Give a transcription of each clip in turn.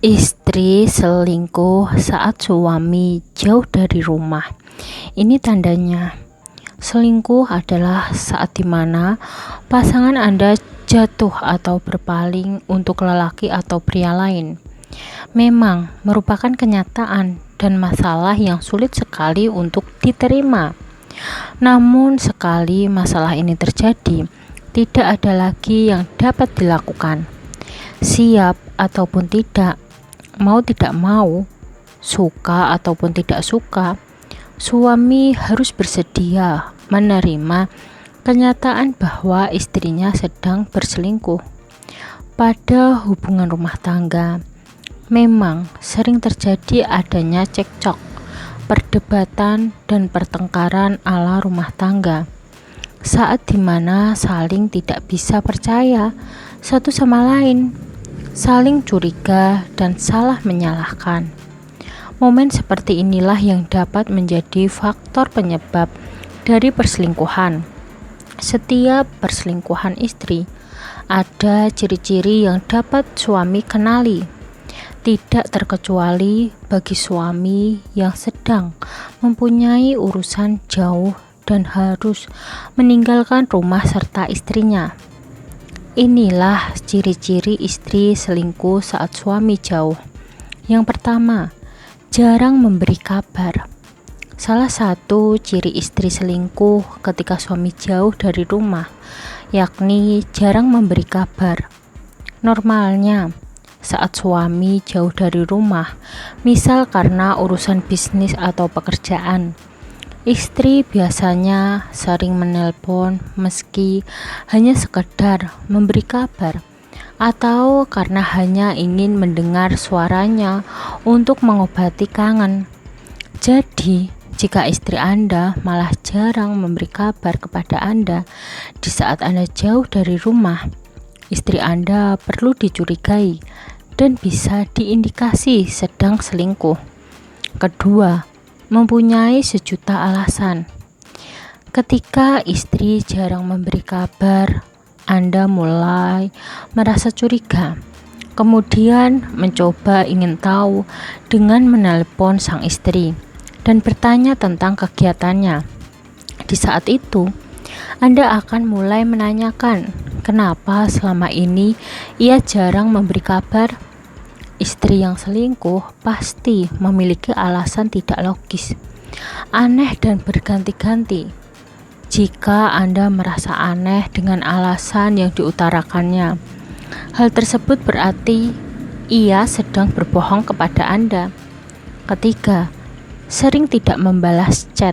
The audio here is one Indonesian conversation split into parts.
Istri selingkuh saat suami jauh dari rumah. Ini tandanya. Selingkuh adalah saat dimana pasangan Anda jatuh atau berpaling untuk lelaki atau pria lain. Memang merupakan kenyataan dan masalah yang sulit sekali untuk diterima. Namun sekali masalah ini terjadi, tidak ada lagi yang dapat dilakukan. Siap ataupun tidak, mau tidak mau, suka ataupun tidak suka, suami harus bersedia menerima kenyataan bahwa istrinya sedang berselingkuh. Pada hubungan rumah tangga, memang sering terjadi adanya cekcok, perdebatan, dan pertengkaran ala rumah tangga. Saat dimana saling tidak bisa percaya satu sama lain, saling curiga dan salah menyalahkan. Momen seperti inilah yang dapat menjadi faktor penyebab dari perselingkuhan. Setiap perselingkuhan istri ada ciri-ciri yang dapat suami kenali. Tidak terkecuali bagi suami yang sedang mempunyai urusan jauh dan harus meninggalkan rumah serta istrinya. Inilah ciri-ciri istri selingkuh saat suami jauh. Yang pertama, jarang memberi kabar. Salah satu ciri istri selingkuh ketika suami jauh dari rumah, yakni jarang memberi kabar. Normalnya, saat suami jauh dari rumah, misal karena urusan bisnis atau pekerjaan, istri biasanya sering menelpon meski hanya sekedar memberi kabar atau karena hanya ingin mendengar suaranya untuk mengobati kangen. Jadi, jika istri Anda malah jarang memberi kabar kepada Anda di saat Anda jauh dari rumah, istri Anda perlu dicurigai dan bisa diindikasi sedang selingkuh. Kedua, mempunyai sejuta alasan. Ketika istri jarang memberi kabar, Anda mulai merasa curiga. Kemudian mencoba ingin tahu dengan menelpon sang istri dan bertanya tentang kegiatannya. Di saat itu, Anda akan mulai menanyakan kenapa selama ini ia jarang memberi kabar. Istri yang selingkuh pasti memiliki alasan tidak logis, aneh dan berganti-ganti. Jika Anda merasa aneh dengan alasan yang diutarakannya, hal tersebut berarti ia sedang berbohong kepada Anda. Ketiga, sering tidak membalas chat.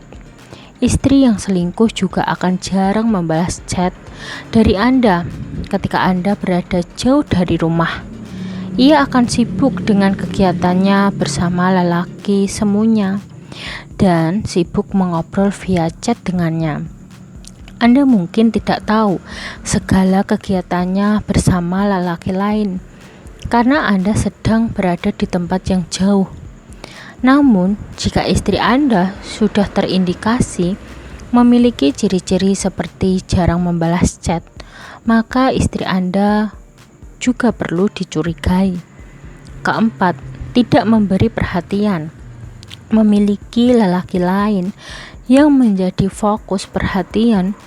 Istri yang selingkuh juga akan jarang membalas chat dari Anda ketika Anda berada jauh dari rumah. Ia akan sibuk dengan kegiatannya bersama lelaki semuanya dan sibuk mengobrol via chat dengannya. Anda mungkin tidak tahu segala kegiatannya bersama lelaki lain karena Anda sedang berada di tempat yang jauh. Namun, jika istri Anda sudah terindikasi memiliki ciri-ciri seperti jarang membalas chat, maka istri Anda juga perlu dicurigai. Keempat, tidak memberi perhatian. Memiliki lelaki lain yang menjadi fokus perhatian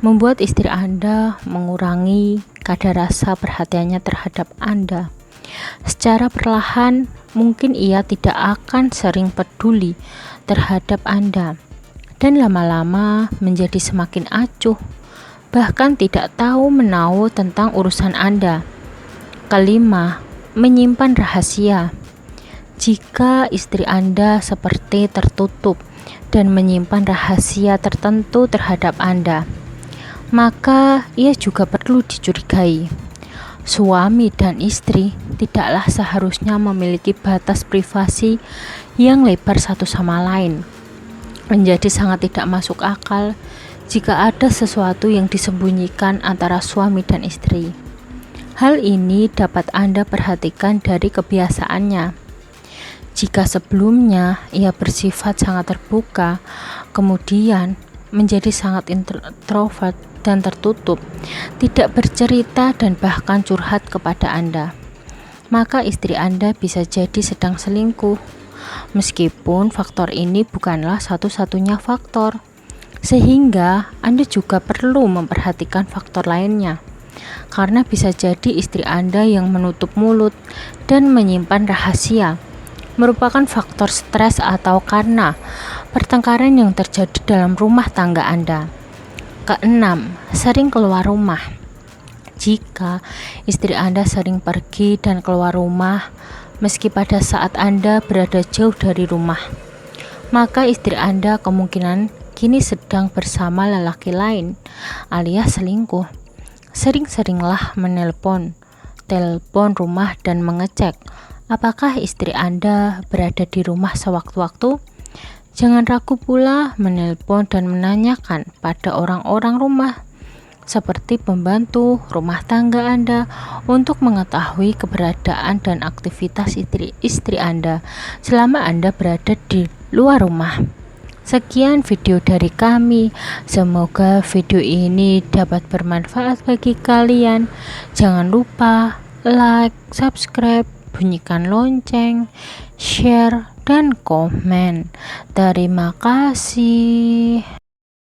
membuat istri Anda mengurangi kadar rasa perhatiannya terhadap Anda. Secara perlahan, mungkin ia tidak akan sering peduli terhadap Anda dan lama-lama menjadi semakin acuh, bahkan tidak tahu menahu tentang urusan Anda. Kelima, menyimpan rahasia. Jika istri Anda seperti tertutup dan menyimpan rahasia tertentu terhadap Anda, maka ia juga perlu dicurigai. Suami dan istri tidaklah seharusnya memiliki batas privasi yang lebar satu sama lain. Menjadi sangat tidak masuk akal jika ada sesuatu yang disembunyikan antara suami dan istri. Hal ini dapat Anda perhatikan dari kebiasaannya. Jika sebelumnya ia bersifat sangat terbuka, kemudian menjadi sangat introvert dan tertutup, tidak bercerita dan bahkan curhat kepada Anda. maka istri Anda bisa jadi sedang selingkuh. Meskipun faktor ini bukanlah satu-satunya faktor, sehingga Anda juga perlu memperhatikan faktor lainnya. Karena bisa jadi istri Anda yang menutup mulut dan menyimpan rahasia merupakan faktor stres atau karena pertengkaran yang terjadi dalam rumah tangga Anda. Keenam, sering keluar rumah. Jika istri Anda sering pergi dan keluar rumah, meski pada saat Anda berada jauh dari rumah, maka istri Anda kemungkinan kini sedang bersama lelaki lain alias selingkuh. Sering-seringlah telepon rumah dan mengecek apakah istri Anda berada di rumah sewaktu-waktu. Jangan ragu pula menelpon dan menanyakan pada orang-orang rumah seperti pembantu rumah tangga Anda untuk mengetahui keberadaan dan aktivitas istri Anda selama Anda berada di luar rumah. Sekian video dari kami. Semoga video ini dapat bermanfaat bagi kalian. Jangan lupa like, subscribe, bunyikan lonceng, share, dan komen. Terima kasih.